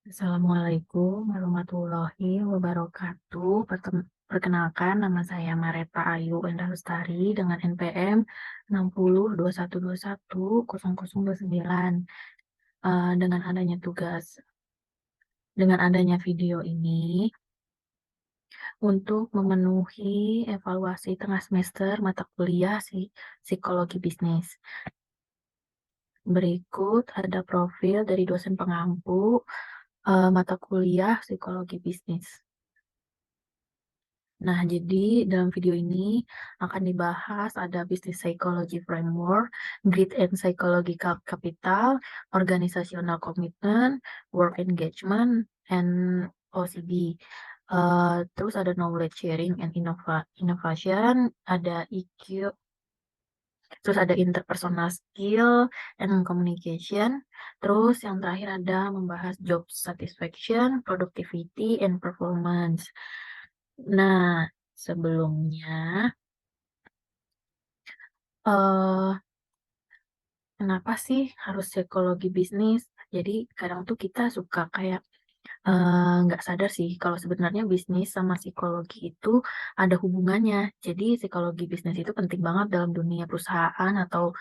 Assalamualaikum warahmatullahi wabarakatuh. Perkenalkan, nama saya Mareta Ayu Endah Lestari dengan NPM 6021210029. Dengan adanya video ini untuk memenuhi evaluasi tengah semester mata kuliah psikologi bisnis. Berikut ada profil dari dosen pengampu mata kuliah psikologi bisnis. Nah, jadi dalam video ini akan dibahas ada Business Psychology Framework, Grit and Psychological Capital, Organizational Commitment, Work Engagement, and OCB. Terus ada Knowledge Sharing and Innovation, ada EQ, terus ada Interpersonal Skill and Communication, terus yang terakhir ada membahas Job Satisfaction, Productivity, and Performance. Nah, sebelumnya, eh kenapa sih harus psikologi bisnis? Jadi kadang tuh kita suka kayak nggak sadar sih kalau sebenarnya bisnis sama psikologi itu ada hubungannya. Jadi psikologi bisnis itu penting banget dalam dunia perusahaan atau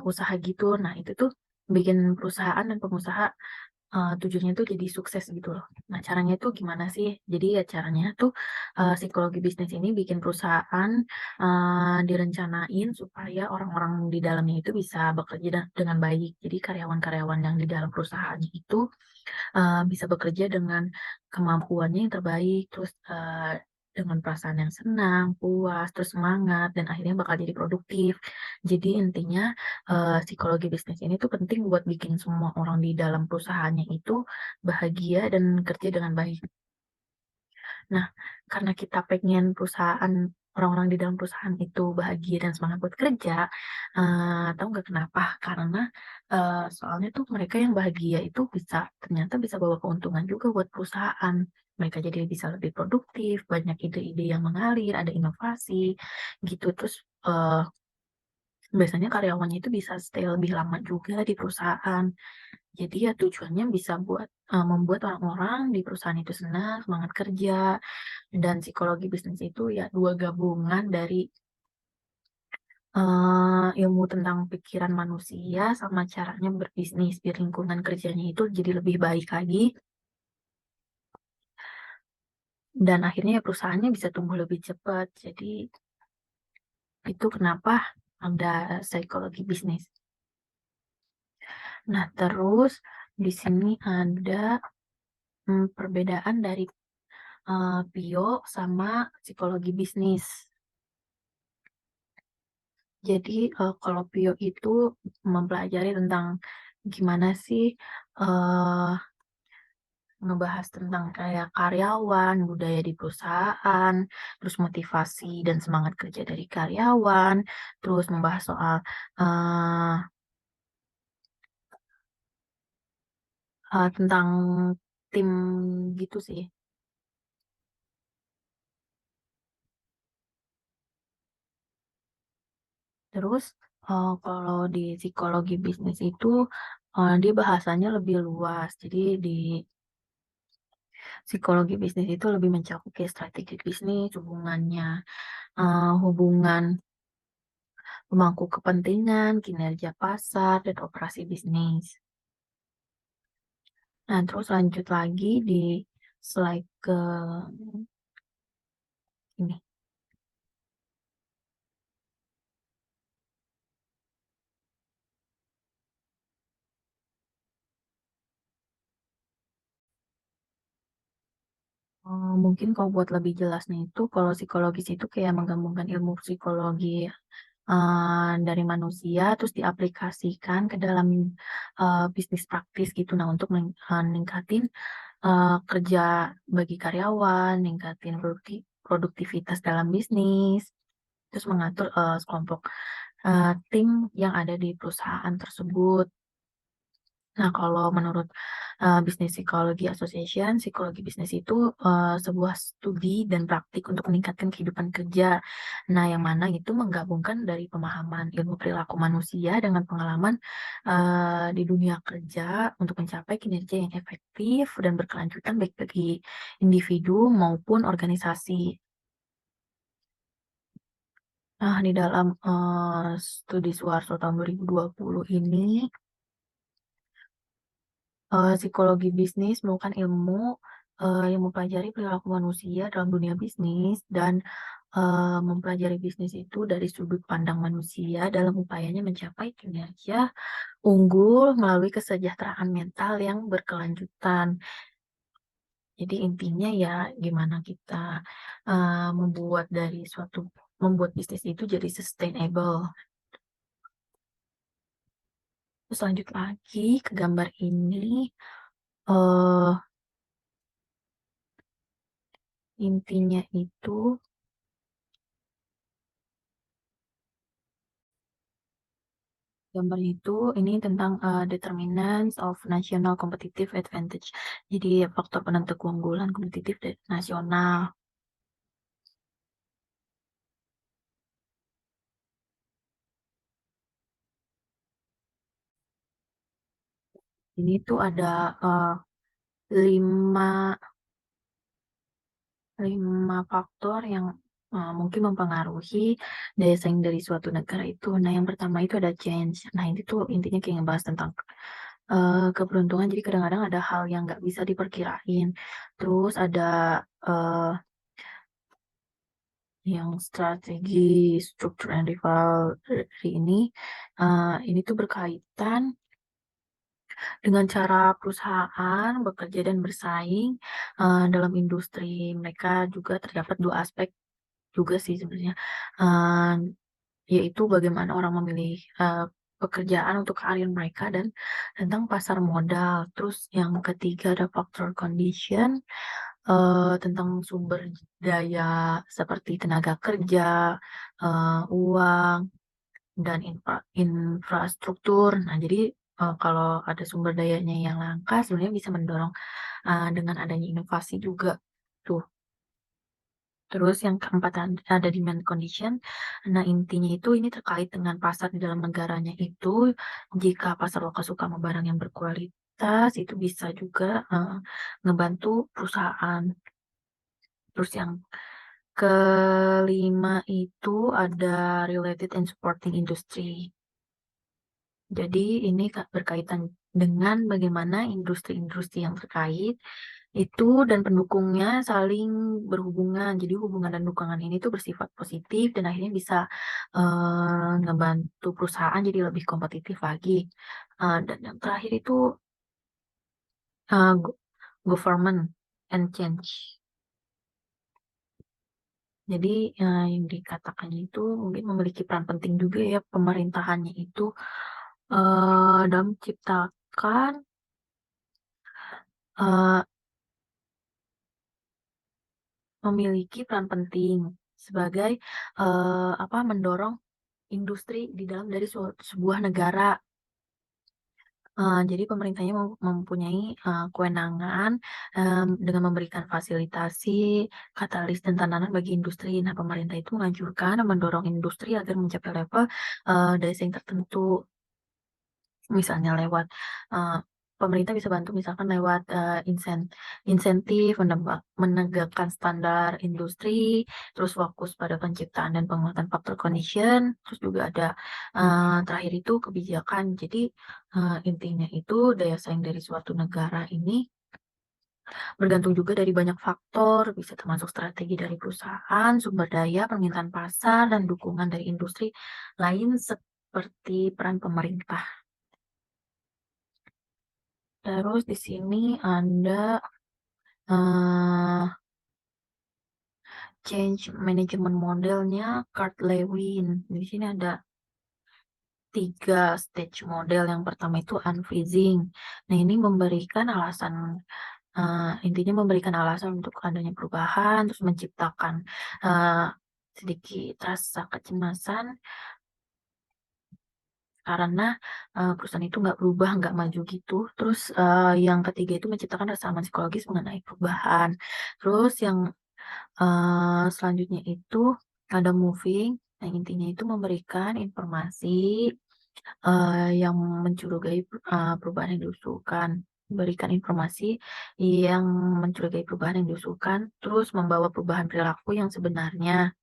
usaha gitu. Nah, itu tuh bikin perusahaan dan pengusaha tujuannya tuh jadi sukses gitu loh. Nah, caranya tuh gimana sih? Jadi ya caranya tuh psikologi bisnis ini bikin perusahaan direncanain supaya orang-orang di dalamnya itu bisa bekerja dengan baik. Jadi karyawan-karyawan yang di dalam perusahaannya itu bisa bekerja dengan kemampuannya yang terbaik, terus dengan perasaan yang senang, puas, terus semangat, dan akhirnya bakal jadi produktif. Jadi intinya psikologi bisnis ini tuh penting buat bikin semua orang di dalam perusahaannya itu bahagia dan kerja dengan baik. Nah, karena kita pengen orang-orang di dalam perusahaan itu bahagia dan semangat buat kerja, tahu nggak kenapa? Karena soalnya tuh mereka yang bahagia itu ternyata bisa bawa keuntungan juga buat perusahaan. Mereka jadi bisa lebih produktif, banyak ide-ide yang mengalir, ada inovasi gitu. Terus biasanya karyawannya itu bisa stay lebih lama juga di perusahaan. Jadi ya tujuannya bisa membuat orang-orang di perusahaan itu senang, semangat kerja, dan psikologi bisnis itu ya dua gabungan dari ilmu tentang pikiran manusia sama caranya berbisnis biar lingkungan kerjanya itu jadi lebih baik lagi dan akhirnya ya perusahaannya bisa tumbuh lebih cepat. Jadi itu kenapa ada psikologi bisnis. Nah, terus di sini ada perbedaan dari PIO sama psikologi bisnis. Jadi, kalau PIO itu mempelajari tentang gimana sih, eee, ngebahas tentang kayak karyawan, budaya di perusahaan, terus motivasi dan semangat kerja dari karyawan, terus membahas soal, eee tentang tim gitu sih. Terus, kalau di psikologi bisnis itu, dia bahasanya lebih luas. Jadi di psikologi bisnis itu lebih mencakup kayak strategi bisnis, hubungan pemangku kepentingan, kinerja pasar, dan operasi bisnis. Nah, terus lanjut lagi di slide ke ini. Mungkin kalau buat lebih jelasnya itu, kalau psikologis itu kayak menggabungkan ilmu psikologi dari manusia, terus diaplikasikan ke dalam bisnis praktis gitu. Nah, untuk ningkatin kerja bagi karyawan, ningkatin produktivitas dalam bisnis, terus mengatur sekelompok tim yang ada di perusahaan tersebut. Nah, kalau menurut Business Psychology Association. Psikologi bisnis itu sebuah studi dan praktik untuk meningkatkan kehidupan kerja. Nah, yang mana itu menggabungkan dari pemahaman ilmu perilaku manusia dengan pengalaman di dunia kerja untuk mencapai kinerja yang efektif dan berkelanjutan baik bagi individu maupun organisasi. Nah, di dalam studi Suharto tahun 2020 ini, psikologi bisnis merupakan ilmu yang mempelajari perilaku manusia dalam dunia bisnis dan mempelajari bisnis itu dari sudut pandang manusia dalam upayanya mencapai kinerja unggul melalui kesejahteraan mental yang berkelanjutan. Jadi intinya ya gimana kita membuat bisnis itu jadi sustainable. Terus lanjut lagi ke gambar ini, eh intinya itu gambar itu ini tentang determinants of national competitive advantage. Jadi faktor penentu keunggulan kompetitif nasional. Ini tuh ada eh, lima lima faktor yang mungkin mempengaruhi daya saing dari suatu negara itu. Nah, yang pertama itu ada change. Nah, ini tuh intinya kayak ngebahas tentang keberuntungan. Jadi kadang-kadang ada hal yang nggak bisa diperkirain. Terus ada eh, yang strategi struktur and rivalry ini tuh berkaitan dengan cara perusahaan bekerja dan bersaing dalam industri. Mereka juga terdapat dua aspek juga sih sebenarnya, eh, yaitu bagaimana orang memilih pekerjaan untuk karir mereka dan tentang pasar modal. Terus yang ketiga ada faktor condition tentang sumber daya seperti tenaga kerja, uang, dan infrastruktur. Nah, jadi kalau ada sumber dayanya yang langka, sebenarnya bisa mendorong dengan adanya inovasi juga. Tuh. Terus yang keempat ada demand condition. Nah, intinya itu ini terkait dengan pasar di dalam negaranya itu. Jika pasar lokal suka sama barang yang berkualitas, itu bisa juga ngebantu perusahaan. Terus yang kelima itu ada related and supporting industry. Jadi ini berkaitan dengan bagaimana industri-industri yang terkait itu dan pendukungnya saling berhubungan. Jadi hubungan dan dukungan ini tuh bersifat positif dan akhirnya bisa ngebantu perusahaan jadi lebih kompetitif lagi. Dan yang terakhir itu uh, government and change. Jadi yang dikatakannya itu mungkin memiliki peran penting juga ya pemerintahannya itu dalam menciptakan eh, memiliki peran penting sebagai mendorong industri di dalam dari sebuah negara. Jadi pemerintahnya mempunyai kewenangan dengan memberikan fasilitasi, katalis dan tantangan bagi industri. Nah, pemerintah itu menganjurkan dan mendorong industri agar mencapai level daya saing tertentu. Misalnya lewat uh, pemerintah bisa bantu misalkan lewat insentif menegakkan standar industri, terus fokus pada penciptaan dan penguatan faktor condition, terus juga ada terakhir itu kebijakan. Jadi intinya itu daya saing dari suatu negara ini bergantung juga dari banyak faktor, bisa termasuk strategi dari perusahaan, sumber daya, permintaan pasar, dan dukungan dari industri lain seperti peran pemerintah. Terus di sini ada eh, change management modelnya Kurt Lewin. Di sini ada 3 stage model. Yang pertama itu unfreezing. Nah, ini intinya memberikan alasan untuk adanya perubahan, terus menciptakan eh, sedikit rasa kecemasan karena, perusahaan itu nggak berubah, nggak maju gitu. Terus, yang ketiga itu menciptakan rasa aman psikologis mengenai perubahan. Terus yang, selanjutnya itu ada moving, yang intinya itu memberikan informasi, yang mencurigai, perubahan yang diusulkan. Memberikan informasi yang mencurigai perubahan yang diusulkan, terus membawa perubahan perilaku yang sebenarnya.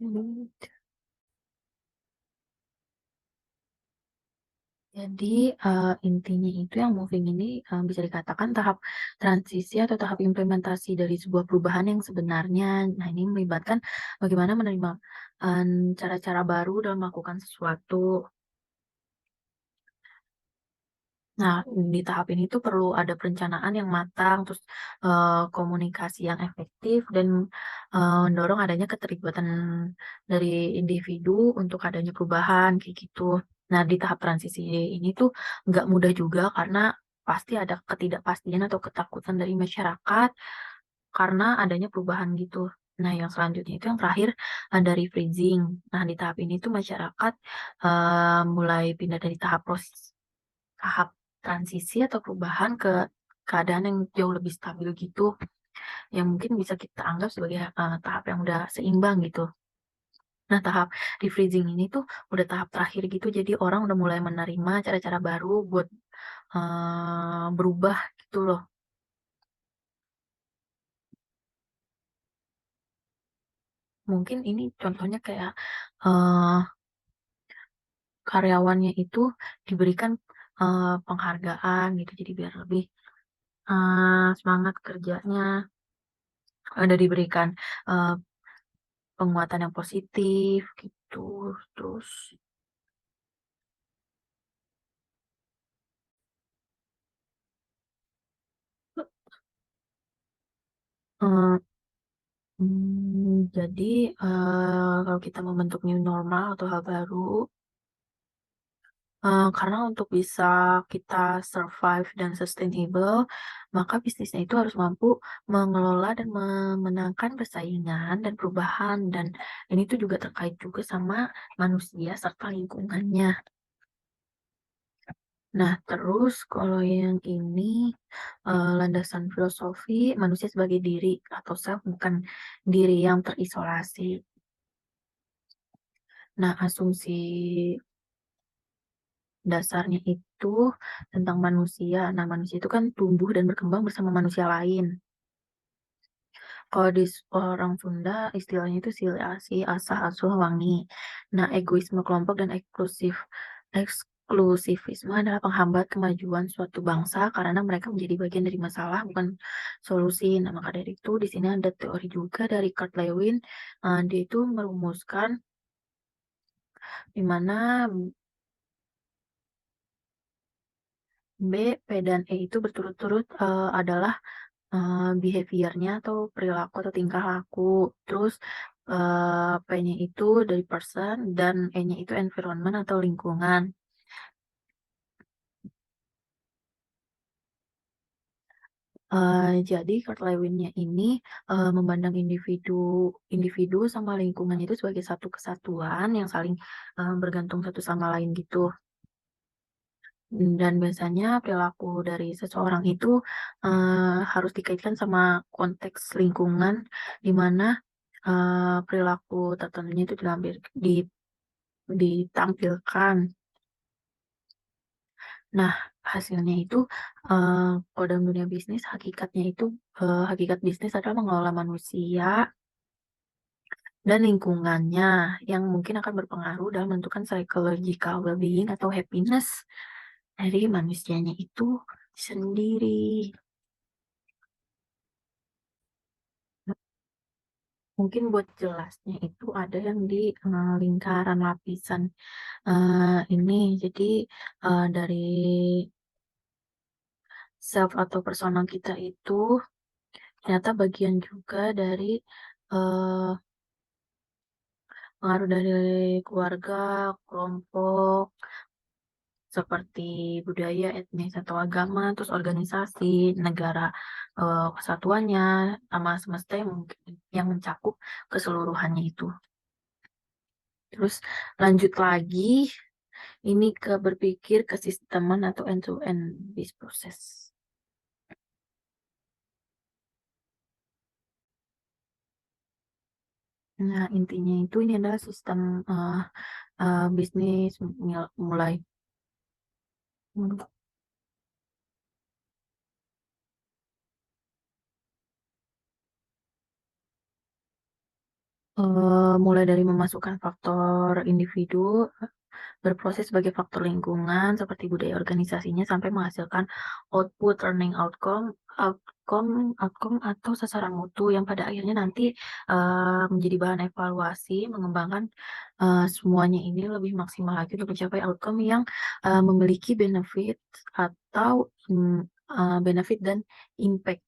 Mhm. Jadi, intinya itu yang moving ini, bisa dikatakan tahap transisi atau tahap implementasi dari sebuah perubahan yang sebenarnya. Nah, ini melibatkan bagaimana menerima, cara-cara baru dalam melakukan sesuatu. Nah, di tahap ini tuh perlu ada perencanaan yang matang, terus, komunikasi yang efektif dan, mendorong adanya keterlibatan dari individu untuk adanya perubahan, kayak gitu. Nah, di tahap transisi ini tuh nggak mudah juga karena pasti ada ketidakpastian atau ketakutan dari masyarakat karena adanya perubahan gitu. Nah, yang selanjutnya itu yang terakhir, dari freezing. Nah, di tahap ini tuh masyarakat, mulai pindah dari tahap transisi atau perubahan ke keadaan yang jauh lebih stabil gitu, yang mungkin bisa kita anggap sebagai, tahap yang udah seimbang gitu. Nah, tahap di-freezing ini tuh udah tahap terakhir gitu, jadi orang udah mulai menerima cara-cara baru buat, berubah gitu loh. Mungkin ini contohnya kayak, eee, karyawannya itu diberikan, penghargaan gitu, jadi biar lebih, semangat kerjanya, udah diberikan, eee penguatan yang positif gitu, terus, eee, jadi, kalau kita membentuk new normal atau hal baru, karena untuk bisa kita survive dan sustainable, maka bisnisnya itu harus mampu mengelola dan memenangkan persaingan dan perubahan, dan ini tuh juga terkait juga sama manusia serta lingkungannya. Nah, terus kalau yang ini, landasan filosofi manusia sebagai diri atau self bukan diri yang terisolasi. Nah, asumsi dasarnya itu tentang manusia. Nah, manusia itu kan tumbuh dan berkembang bersama manusia lain. Kalau di orang Sunda istilahnya itu sila asi, asah, asuh, wangi. Nah, egoisme kelompok dan eksklusivisme adalah penghambat kemajuan suatu bangsa karena mereka menjadi bagian dari masalah bukan solusi. Nah, maka dari itu di sini ada teori juga dari Kurt Lewin, dia itu merumuskan di mana B, P, dan E itu berturut-turut, adalah, behavior-nya atau perilaku atau tingkah laku. Terus, P-nya itu dari person dan E-nya itu environment atau lingkungan. Jadi Kurt Lewin-nya ini, memandang individu individu sama lingkungan itu sebagai satu kesatuan yang saling, bergantung satu sama lain gitu. Dan biasanya perilaku dari seseorang itu, harus dikaitkan sama konteks lingkungan di mana, perilaku tertentunya itu ditampilkan. Nah, hasilnya itu, kalau dalam dunia bisnis hakikatnya itu, hakikat bisnis adalah mengelola manusia dan lingkungannya yang mungkin akan berpengaruh dalam menentukan psychological well-being atau happiness dari manusianya itu sendiri. Mungkin buat jelasnya itu ada yang di, lingkaran lapisan, ini. Jadi, dari self atau personal kita itu ternyata bagian juga dari, eee, pengaruh dari keluarga, kelompok, seperti budaya, etnis, atau agama, terus organisasi, negara, kesatuannya, sama semesta yang mungkin yang mencakup keseluruhannya itu. Terus lanjut lagi, ini ke berpikir kesisteman atau end to end bis proses. Nah, intinya itu ini adalah sistem bisnis mulai mulai dari memasukkan faktor individu, berproses sebagai faktor lingkungan seperti budaya organisasinya sampai menghasilkan output, learning outcome, outcome atau sasaran mutu yang pada akhirnya nanti menjadi bahan evaluasi, mengembangkan semuanya ini lebih maksimal lagi untuk mencapai outcome yang memiliki benefit atau benefit dan impact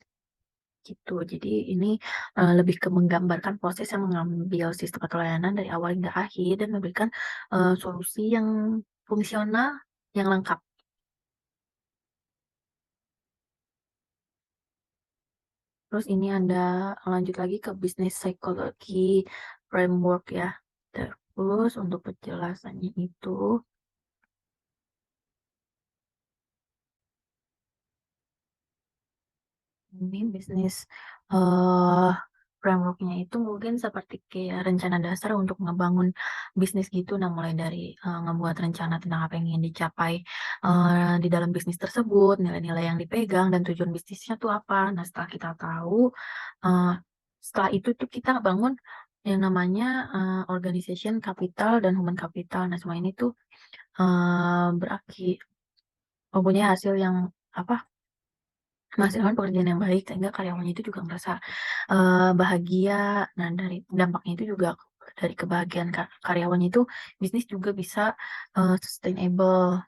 gitu. Jadi ini lebih ke menggambarkan proses yang mengambil sistem atau layanan dari awal hingga akhir dan memberikan solusi yang fungsional, yang lengkap. Terus ini ada lanjut lagi ke bisnis psychology framework ya. Terus untuk penjelasannya itu ini bisnis eh framework-nya itu mungkin seperti kayak rencana dasar untuk ngebangun bisnis gitu. Nah, mulai dari ngebuat rencana tentang apa yang ingin dicapai di dalam bisnis tersebut, nilai-nilai yang dipegang dan tujuan bisnisnya tuh apa. Nah, setelah kita tahu, eh, setelah itu tuh kita bangun yang namanya organization capital dan human capital. Nah, semua ini tuh mempunyai hasil yang apa? Menghasilkan pekerjaan yang baik sehingga karyawannya itu juga merasa bahagia. Nah, dari dampaknya itu juga dari kebahagiaan karyawannya itu bisnis juga bisa sustainable.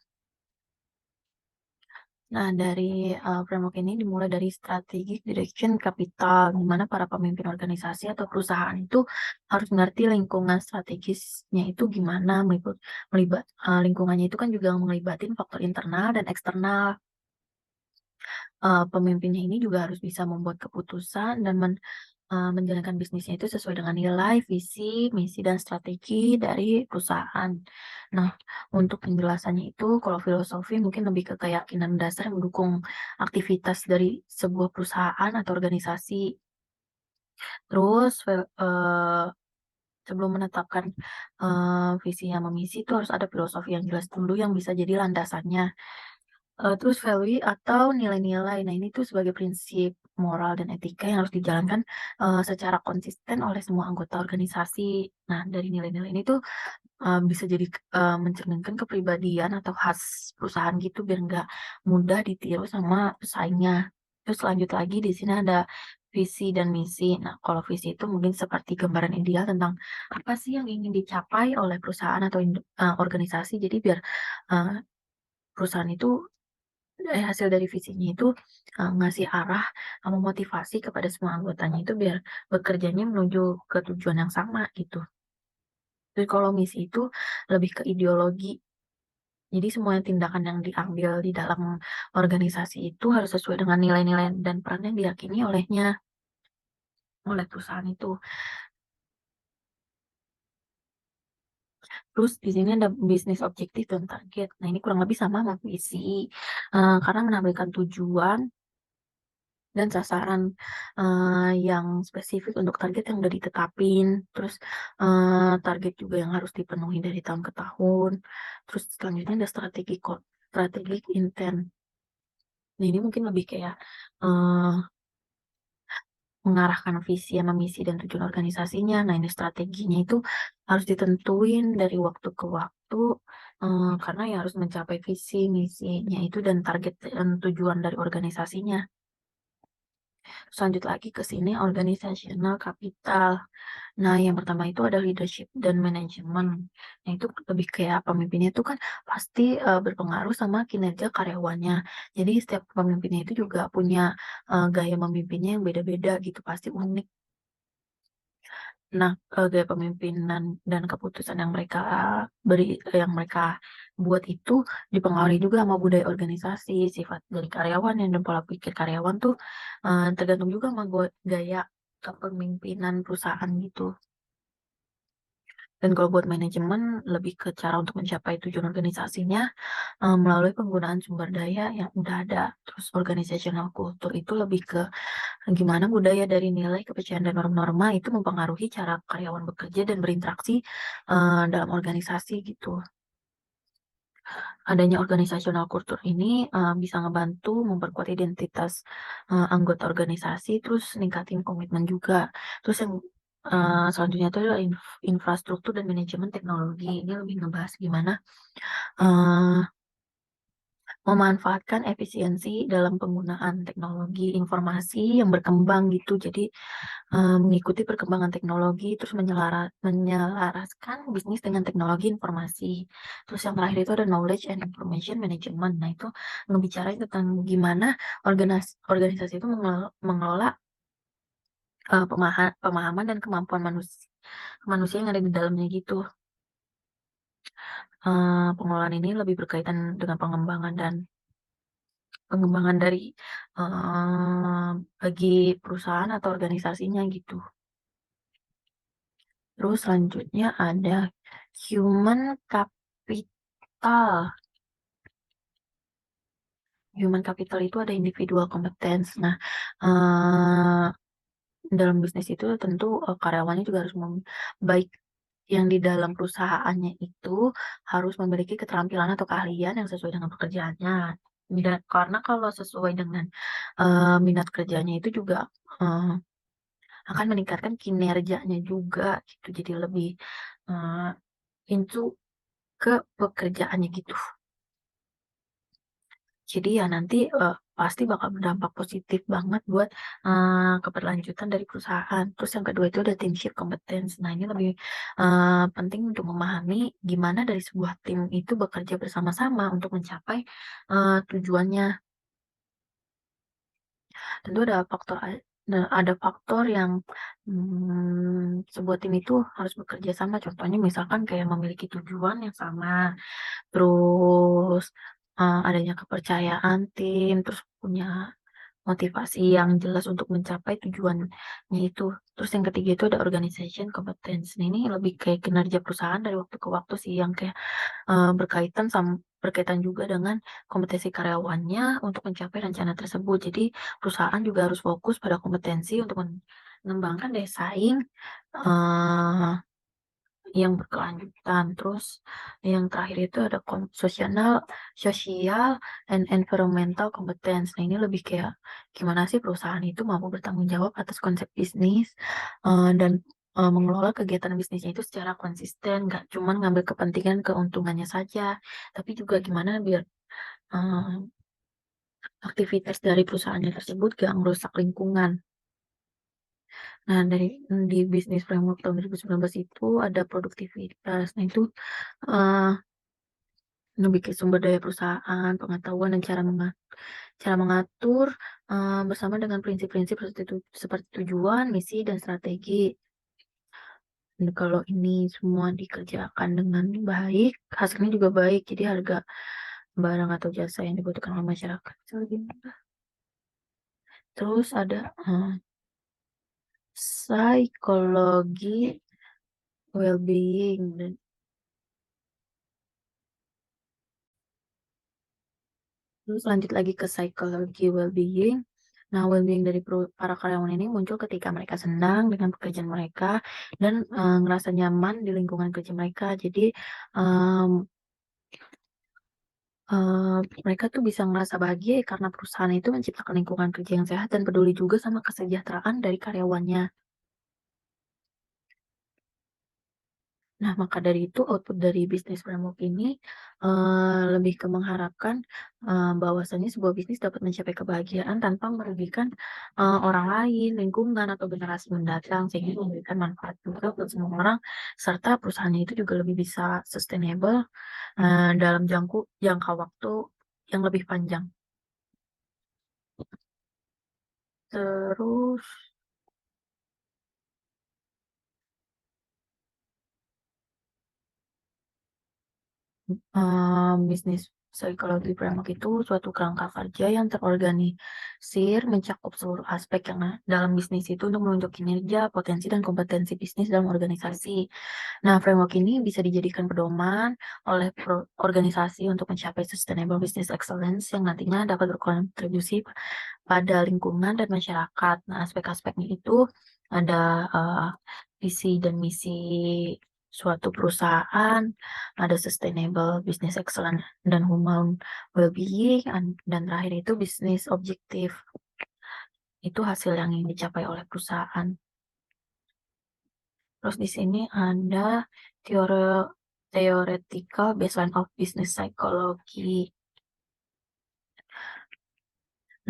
Nah, dari framework ini dimulai dari strategic direction capital, di mana para pemimpin organisasi atau perusahaan itu harus mengerti lingkungan strategisnya itu gimana, lingkungannya itu kan juga melibatin faktor internal dan eksternal. Pemimpinnya ini juga harus bisa membuat keputusan dan menjalankan bisnisnya itu sesuai dengan nilai, visi, misi, dan strategi dari perusahaan. Nah, untuk penjelasannya itu, kalau filosofi mungkin lebih ke keyakinan dasar yang mendukung aktivitas dari sebuah perusahaan atau organisasi. Terus, sebelum menetapkan visi sama misi itu harus ada filosofi yang jelas dulu yang bisa jadi landasannya. Terus value atau nilai-nilai. Nah, ini tuh sebagai prinsip moral dan etika yang harus dijalankan secara konsisten oleh semua anggota organisasi. Nah, dari nilai-nilai ini tuh bisa jadi mencerminkan kepribadian atau khas perusahaan gitu biar nggak mudah ditiru sama pesaingnya. Terus lanjut lagi di sini ada visi dan misi. Nah, kalau visi itu mungkin seperti gambaran ideal tentang apa sih yang ingin dicapai oleh perusahaan atau organisasi. Jadi biar uh, perusahaan itu hasil dari visinya itu ngasih arah, memotivasi kepada semua anggotanya itu biar bekerjanya menuju ke tujuan yang sama gitu. Terus kalau misi itu lebih ke ideologi. Jadi semua tindakan yang diambil di dalam organisasi itu harus sesuai dengan nilai-nilai dan peran yang diyakini oleh perusahaan itu. Terus di sini ada bisnis objektif dan target. Nah, ini kurang lebih sama sama visi. Karena menampilkan tujuan dan sasaran yang spesifik untuk target yang udah ditetapin. Terus target juga yang harus dipenuhi dari tahun ke tahun. Terus selanjutnya ada strategic intent. Nah, ini mungkin lebih kayak eh, mengarahkan visi sama misi dan tujuan organisasinya. Nah, ini strateginya itu harus ditentuin dari waktu ke waktu karena ya harus mencapai visi misinya itu dan target dan tujuan dari organisasinya. Selanjut lagi ke sini organizational capital. Nah, yang pertama itu ada leadership dan manajemen. Nah, itu lebih kayak pemimpinnya itu kan pasti berpengaruh sama kinerja karyawannya. Jadi setiap pemimpinnya itu juga punya gaya memimpinnya yang beda-beda gitu, pasti unik. Nah, gaya pemimpinan dan keputusan yang mereka yang mereka buat itu dipengaruhi juga sama budaya organisasi, sifat dari karyawan dan pola pikir karyawan tuh tergantung juga sama gaya kepemimpinan perusahaan gitu. Dan kalau buat manajemen lebih ke cara untuk mencapai tujuan organisasinya, melalui penggunaan sumber daya yang udah ada. Terus organizational culture itu lebih ke gimana budaya dari nilai, kepercayaan, dan norma-norma itu mempengaruhi cara karyawan bekerja dan berinteraksi, dalam organisasi gitu. Adanya organizational culture ini, bisa ngebantu memperkuat identitas, anggota organisasi, terus ningkatin komitmen juga. Terus yang, selanjutnya itu adalah infrastruktur dan manajemen teknologi. Ini lebih ngebahas gimana, eee, memanfaatkan efisiensi dalam penggunaan teknologi informasi yang berkembang gitu. Jadi, mengikuti perkembangan teknologi, terus menyelaraskan bisnis dengan teknologi informasi. Terus yang terakhir itu ada knowledge and information management. Nah, itu ngebicarain tentang gimana organisasi itu mengelola, pemahaman dan kemampuan manusia yang ada di dalamnya gitu. Pengelolaan ini lebih berkaitan dengan pengembangan dari, bagi perusahaan atau organisasinya gitu. Terus selanjutnya ada human capital. Human capital itu ada individual competence. Nah, eee, dalam bisnis itu tentu, karyawannya juga harus baik yang di dalam perusahaannya itu harus memiliki keterampilan atau keahlian yang sesuai dengan pekerjaannya. Dan karena kalau sesuai dengan, minat kerjanya itu juga, eee, akan meningkatkan kinerjanya juga gitu. Jadi lebih, eee, into ke pekerjaannya gitu. Jadi ya nanti, pasti bakal berdampak positif banget buat, keberlanjutan dari perusahaan. Terus yang kedua itu ada teamship competence. Nah, ini lebih, penting untuk memahami gimana dari sebuah tim itu bekerja bersama-sama untuk mencapai, tujuannya. Tentu ada faktor yang, sebuah tim itu harus bekerja sama. Contohnya misalkan kayak memiliki tujuan yang sama, terus, adanya kepercayaan tim, terus punya motivasi yang jelas untuk mencapai tujuannya itu. Terus yang ketiga itu ada organization competence. Nah, ini lebih kayak kinerja perusahaan dari waktu ke waktu sih yang kayak, berkaitan juga dengan kompetensi karyawannya untuk mencapai rencana tersebut. Jadi perusahaan juga harus fokus pada kompetensi untuk mengembangkan daya saing, eee yang berkelanjutan. Terus yang terakhir itu ada sosial and environmental competence. Nah, ini lebih kayak gimana sih perusahaan itu mampu bertanggung jawab atas konsep bisnis, dan, mengelola kegiatan bisnisnya itu secara konsisten, nggak cuman ngambil kepentingan keuntungannya saja, tapi juga gimana biar, eee, aktivitas dari perusahaannya tersebut gak merusak lingkungan. Nah, di bisnis framework tahun 2019 itu ada produktivitas. Nah, itu, eee lebih ke sumber daya perusahaan, pengetahuan dan cara mengatur, bersama dengan prinsip-prinsip seperti tujuan, misi, dan strategi. Dan kalau ini semua dikerjakan dengan baik, hasilnya juga baik, jadi harga barang atau jasa yang dibutuhkan oleh masyarakat itu lebih murah. Terus ada, psikologi well-being dan terus lanjut lagi ke psikologi well-being. Nah, well-being dari para karyawan ini muncul ketika mereka senang dengan pekerjaan mereka dan, ngerasa nyaman di lingkungan kerja mereka. Jadi, mmm, mereka tuh bisa ngerasa bahagia ya karena perusahaan itu menciptakan lingkungan kerja yang sehat dan peduli juga sama kesejahteraan dari karyawannya. Nah, maka dari itu output dari bisnis framework ini, lebih ke mengharapkan, bahwasanya sebuah bisnis dapat mencapai kebahagiaan tanpa merugikan, orang lain, lingkungan, atau generasi mendatang, sehingga memberikan manfaat juga buat semua orang, serta perusahaannya itu juga lebih bisa sustainable, dalam jangka waktu yang lebih panjang. Terus, bisnis Psikologi framework itu suatu kerangka kerja yang terorganisir mencakup seluruh aspek yang dalam bisnis itu untuk menunjuk kinerja, potensi, dan kompetensi bisnis dalam organisasi. Nah, framework ini bisa dijadikan pedoman oleh organisasi untuk mencapai sustainable business excellence yang nantinya dapat berkontribusi pada lingkungan dan masyarakat. Nah, aspek-aspeknya itu ada visi dan misi suatu perusahaan, ada sustainable business excellence dan human well-being, dan terakhir itu bisnis objektif. Itu hasil yang ingin dicapai oleh perusahaan. Terus di sini ada theoretical baseline of business psychology.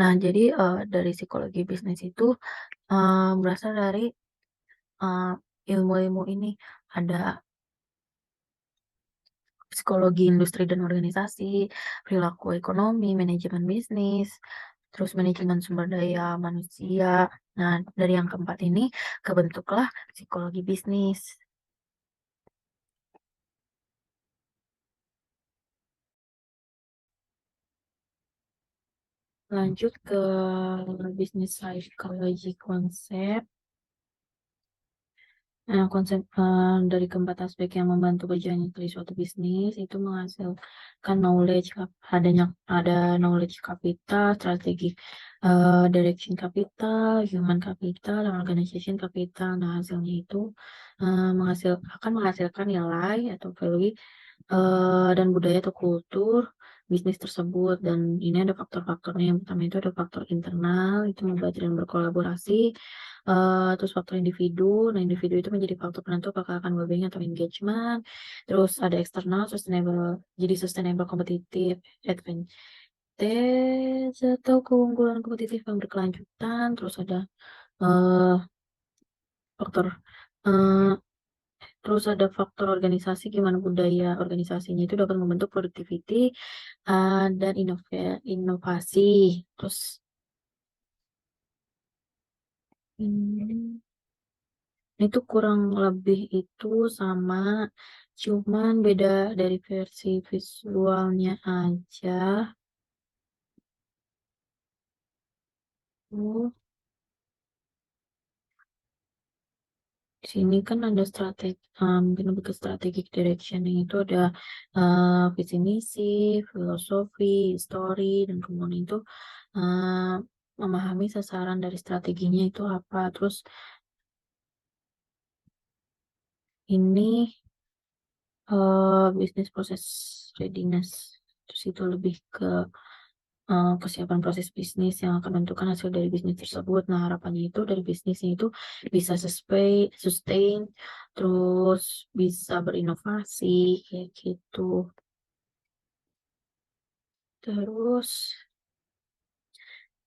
Nah, jadi dari psikologi bisnis itu berasal dari ilmu-ilmu ini. Ada psikologi industri dan organisasi, perilaku ekonomi, manajemen bisnis, terus manajemen sumber daya manusia. Nah, dari yang keempat ini kebentuklah psikologi bisnis. Lanjut ke business psychology konsep. Nah, konsep dari keempat aspek yang membantu berjalannya dari suatu bisnis itu menghasilkan knowledge, ada knowledge capital, strategi direction capital, human capital, dan organization capital. Nah, hasilnya itu akan menghasilkan nilai atau value dan budaya atau kultur bisnis tersebut. Dan ini ada faktor-faktornya. Yang pertama itu ada faktor internal, itu membantu dan berkolaborasi. Terus faktor individu, nah individu itu menjadi faktor penentu apakah akan well-being atau engagement. Terus ada eksternal, sustainable kompetitif advantage atau keunggulan kompetitif yang berkelanjutan. Terus ada uh, faktor uh, terus ada faktor organisasi, gimana budaya organisasinya itu dapat membentuk productivity dan inovasi. Terus itu kurang lebih itu sama, cuman beda dari versi visualnya aja. Oh, di sini kan ada strategi, mungkin lebih ke strategic direction yang itu ada visi misi, filosofi, story, dan kemudian itu uh, memahami sasaran dari strateginya itu apa. Terus ini business process readiness. Terus itu lebih ke kesiapan proses bisnis yang akan menentukan hasil dari bisnis tersebut. Nah, harapannya itu dari bisnisnya itu bisa sustain, terus bisa berinovasi, kayak gitu. Terus,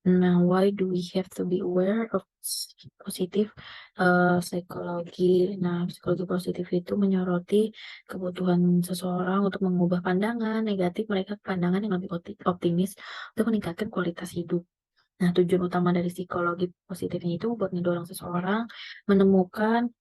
nah, why do we have to be aware of positive psikologi? Nah, psikologi positif itu menyoroti kebutuhan seseorang untuk mengubah pandangan negatif mereka ke pandangan yang lebih optimis untuk meningkatkan kualitas hidup. Nah, tujuan utama dari psikologi positifnya itu buat ngedorong seseorang menemukan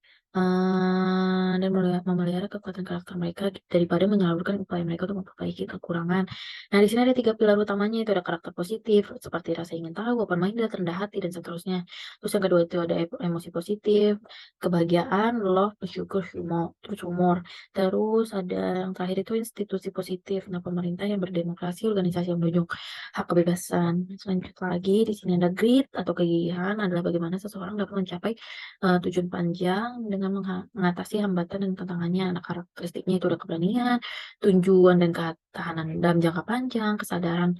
dan memelihara kekuatan karakter mereka daripada menyalurkan upaya mereka untuk memperbaiki kekurangan. Nah, di sini ada 3 pilar utamanya, itu ada karakter positif, seperti rasa ingin tahu, open-minded, rendah hati, dan seterusnya. Terus yang kedua itu ada emosi positif, kebahagiaan, love, bersyukur, humor. Terus ada yang terakhir itu institusi positif. Nah, pemerintah yang berdemokrasi, organisasi yang menunjuk hak kebebasan. Selanjutnya lagi, di sini ada grit atau kegigihan adalah bagaimana seseorang dapat mencapai tujuan panjang dengan mengatasi hambatan dan tantangannya. Nah, karakteristiknya itu ada keberanian, tujuan dan ketahanan dalam jangka panjang, kesadaran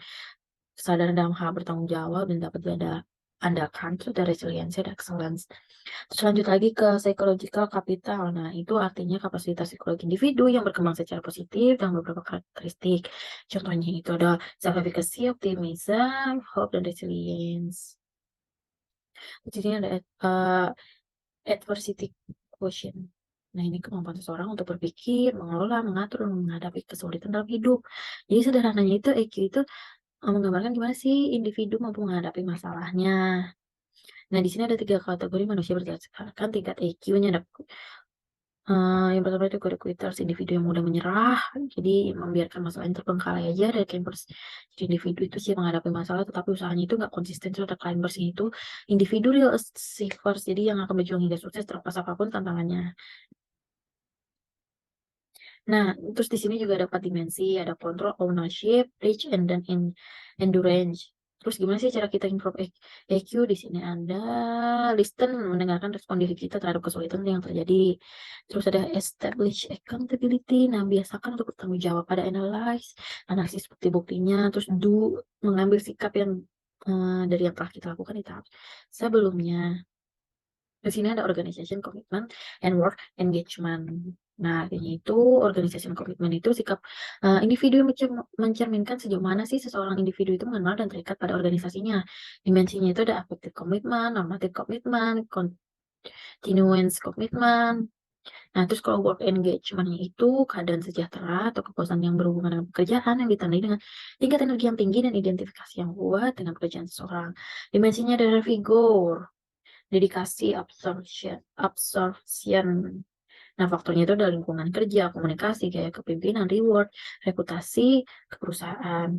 dalam hal bertanggung jawab dan dapat andalkan, itu ada resiliensi, ada excellence. Terus lanjut lagi ke psychological capital. Nah, itu artinya kapasitas psikologi individu yang berkembang secara positif dengan beberapa karakteristik. Contohnya itu ada self-efficacy, optimism, hope, dan resilience. Di sini ada adversity quotient. Nah, ini kemampuan seseorang untuk berpikir, mengelola, mengatur, dan menghadapi kesulitan dalam hidup. Jadi sederhananya itu EQ itu menggambarkan gimana sih individu mampu menghadapi masalahnya. Nah, di sini ada 3 kategori manusia berdasarkan tingkat EQ-nya. Yang pertama itu kode quitters, individu yang mudah menyerah, jadi membiarkan masalah yang terbengkalai aja. Dari campers, jadi individu itu sih menghadapi masalah, tetapi usahanya itu nggak konsisten. Terus ada climbers itu individu real achievers, jadi yang akan berjuang hingga sukses terlepas apapun tantangannya. Nah, terus di sini juga dapat dimensi, ada control, ownership, reach, and then endurance. Terus gimana sih cara kita improve EQ? Di sini ada listen, mendengarkan respon diri kita terhadap kesulitan yang terjadi. Terus ada establish accountability, nah biasakan untuk bertanggung jawab. Pada analyze, analisis bukti-buktinya. Terus do, mengambil sikap yang dari yang telah kita lakukan di tahap sebelumnya. Di sini ada organization commitment and work engagement. Nah, artinya itu organization commitment itu sikap individu yang mencerminkan sejauh mana sih seseorang individu itu mengenal dan terikat pada organisasinya. Dimensinya itu ada affective commitment, normative commitment, continuance commitment. Nah, terus kalau work engagement itu keadaan sejahtera atau kepuasan yang berhubungan dengan pekerjaan yang ditandai dengan tingkat energi yang tinggi dan identifikasi yang kuat dengan pekerjaan seseorang. Dimensinya ada vigor, dedikasi, absorption. Nah, faktornya itu ada lingkungan kerja, komunikasi, gaya kepemimpinan, reward, reputasi ke perusahaan.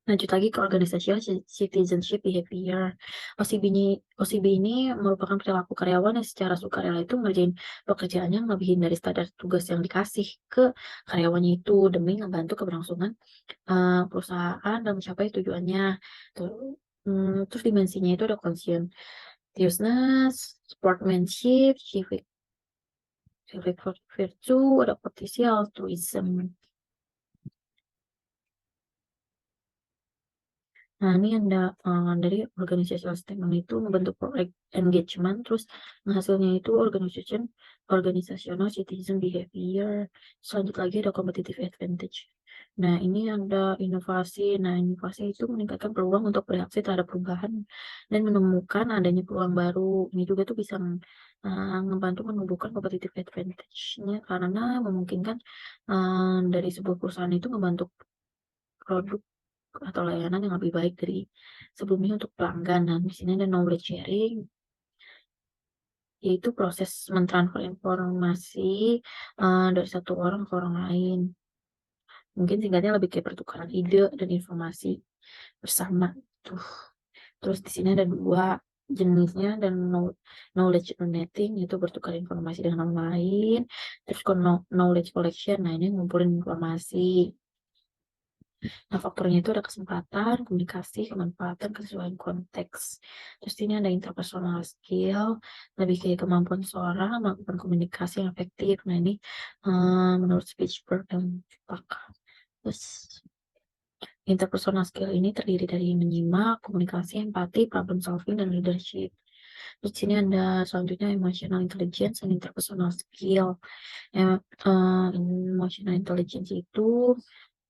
Lanjut lagi ke organizational citizenship behavior. OCB ini merupakan perilaku karyawan yang secara sukarela itu ngerjain pekerjaan yang lebihin dari standar tugas yang dikasih ke karyawannya itu demi membantu keberlangsungan perusahaan dan mencapai tujuannya. Terus dimensinya itu ada conscientiousness, sportsmanship, civic virtue, ada political altruism. Nah, ini ada dari organizational statement itu membentuk project engagement, terus hasilnya itu organizational citizen behavior. Selanjutnya lagi ada competitive advantage. Nah, ini ada inovasi. Nah, inovasi itu meningkatkan peluang untuk bereaksi terhadap perubahan dan menemukan adanya peluang baru. Ini juga tuh bisa membantu menumbuhkan competitive advantage-nya karena memungkinkan dari sebuah perusahaan itu membentuk produk atau layanan yang lebih baik dari sebelumnya untuk pelanggan. Dan di sini ada knowledge sharing, yaitu proses mentransfer informasi dari satu orang ke orang lain. Mungkin singkatnya lebih kayak pertukaran ide dan informasi bersama. Tuh. Terus di sini ada dua jenisnya dan knowledge donating itu bertukar informasi dengan orang lain. Terus knowledge collection, nah ini ngumpulin informasi. Nah, faktornya itu ada kesempatan, komunikasi, kemanfaatan, kesesuaian konteks. Terus ini ada interpersonal skill, lebih kayak kemampuan seorang melakukan komunikasi yang efektif. Nah, ini menurut Speechberg dan Pak. Terus interpersonal skill ini terdiri dari menyimak, komunikasi, empati, problem solving, dan leadership. Terus sini ada selanjutnya emotional intelligence dan interpersonal skill. Emotional intelligence itu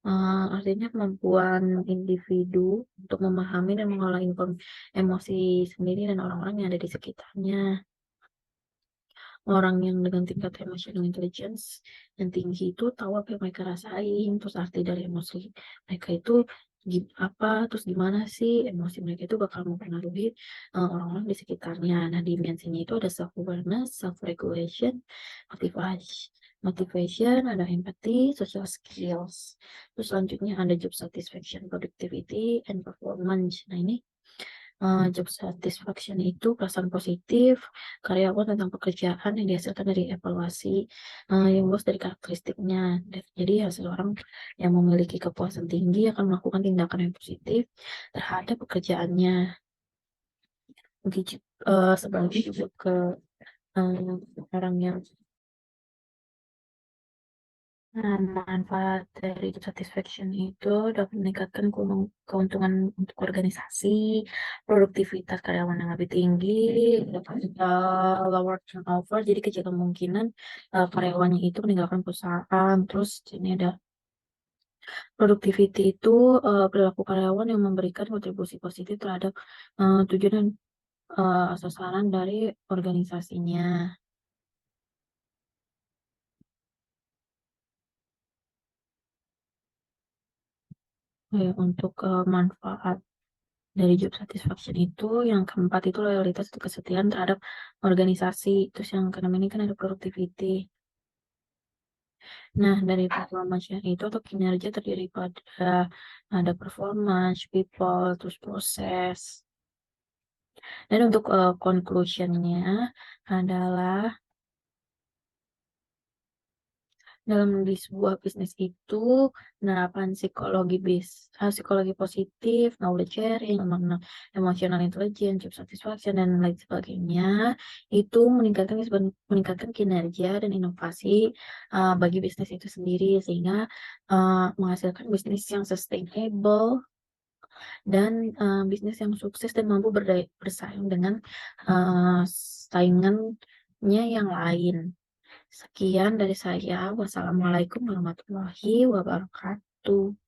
artinya kemampuan individu untuk memahami dan mengolah emosi sendiri dan orang-orang yang ada di sekitarnya. Orang yang dengan tingkat emotional intelligence yang tinggi itu tahu apa yang mereka rasain, terus arti dari emosi mereka itu apa, terus gimana sih emosi mereka itu bakal mempengaruhi orang-orang di sekitarnya. Nah, dimensinya itu ada self awareness, self regulation, motivation, ada empathy, social skills. Terus selanjutnya ada job satisfaction, productivity, and performance. Nah, ini job satisfaction itu perasaan positif karyawan tentang pekerjaan yang dihasilkan dari evaluasi yang luas dari karakteristiknya. Jadi hasil orang yang memiliki kepuasan tinggi akan melakukan tindakan yang positif terhadap pekerjaannya. Mungkin sebaliknya juga ke orang yang manfaat dari job satisfaction itu dapat meningkatkan keuntungan untuk organisasi, produktivitas karyawan yang lebih tinggi, dapat lower turnover, jadi kecil kemungkinan karyawannya itu meninggalkan perusahaan. Terus ini ada productivity itu perilaku karyawan yang memberikan kontribusi positif terhadap tujuan dan sasaran dari organisasinya. Untuk manfaat dari job satisfaction itu, yang keempat itu loyalitas atau kesetiaan terhadap organisasi, terus yang keenam ini kan ada productivity. Nah, dari performance-nya itu atau kinerja terdiri pada ada performance, people, terus proses. Dan untuk conclusion-nya adalah dalam di sebuah bisnis itu penerapan psikologi positif, knowledge sharing, emotional intelligence, job satisfaction, dan lain sebagainya, itu meningkatkan kinerja dan inovasi bagi bisnis itu sendiri, sehingga menghasilkan bisnis yang sustainable dan bisnis yang sukses dan mampu bersaing dengan saingannya yang lain. Sekian dari saya. Wassalamualaikum warahmatullahi wabarakatuh.